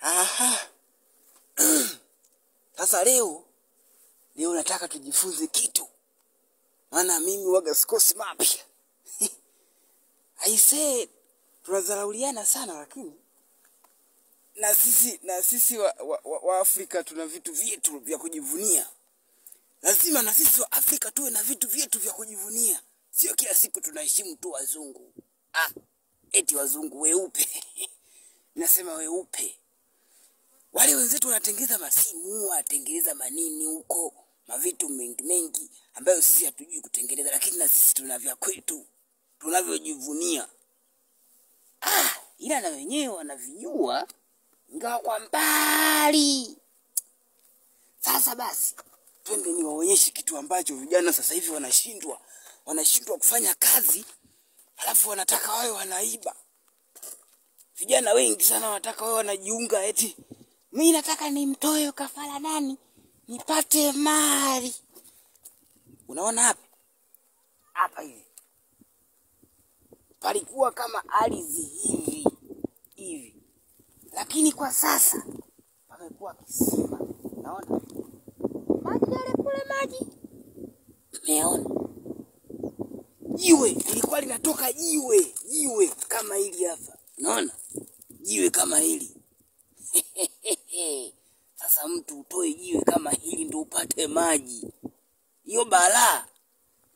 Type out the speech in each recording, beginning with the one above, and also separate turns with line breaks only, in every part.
Aha. Sasa leo nataka tujifunze kitu. Maana mimi waga sikosi mapya. I said tunadharauliana sana, lakini na sisi wa Afrika tuna vitu vyetu vya kujivunia. Lazima na sisi wa Afrika tuwe na vitu vyetu vya kujivunia. Sio kila siku tunaheshimu tu wazungu. Eti wazungu weupe. Nasema weupe. Wale wenzetu wanatengeza masimu, wanatengeneza manini huko, mavitu mengi ambayo sisi hatujui kutengeneza, lakini na sisi tuna vya kwetu tunavyojivunia. Ila na wenyewe wanavijua ingawa kwa mbali. Sasa basi twende niwaonyeshe kitu ambacho vijana sasa hivi wanashindwa kufanya kazi, alafu wanataka wao wanaiba. Vijana wengi sana wanataka wao wanajiunga, eti mimi nataka nimtoe kafara nani nipate mali. Unaona hapa hivi palikuwa kama ardhi hivi, lakini kwa sasa pamekuwa kisima. Unaona maji yale kule, maji umeona jiwe ilikuwa linatoka jiwe kama hili hapa. Unaona jiwe kama hili. Sasa mtu utoe jiwe kama hili ndio upate maji. Hiyo balaa.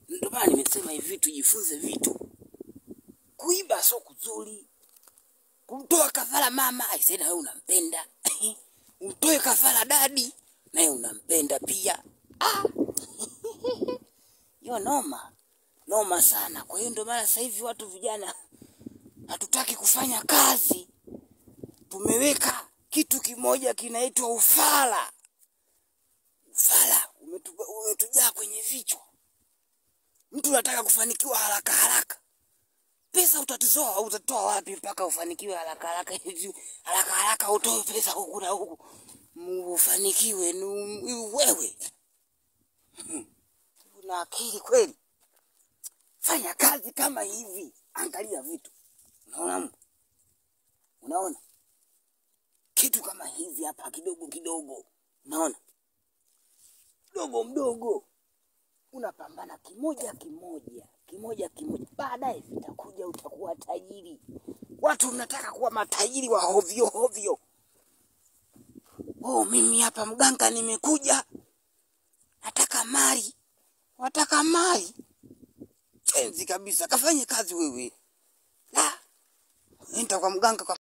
Ndio maana nimesema hivi, tujifunze vitu. Kuiba sio kuzuri. Kumtoa kafara mama, aisee na wewe unampenda. Utoe kafara dadi, naye unampenda pia. Hiyo noma sana. Kwa hiyo ndio maana sasa hivi watu vijana hatutaki kufanya kazi. Tumeweka kitu kimoja kinaitwa ufala. Ufala umetujaa kwenye vichwa. Mtu anataka kufanikiwa haraka. Pesa utatoa wapi mpaka ufanikiwe haraka hivi? Haraka utoe pesa huku na huku. Ufanikiwe wewe. Una akili kweli? Fanya kazi kama hivi. Angalia vitu. Unaona? Kitu kama hivi hapa kidogo. Unaona? Mdogo. Unapambana kimoja. Baadaye vitakuja, utakuwa tajiri. Watu mnataka kuwa matajiri wa hovyo. Mimi hapa mganga nimekuja. Nataka mali. Wataka mali? Chenzi kabisa. Kafanye kazi wewe. Nenda kwa mganga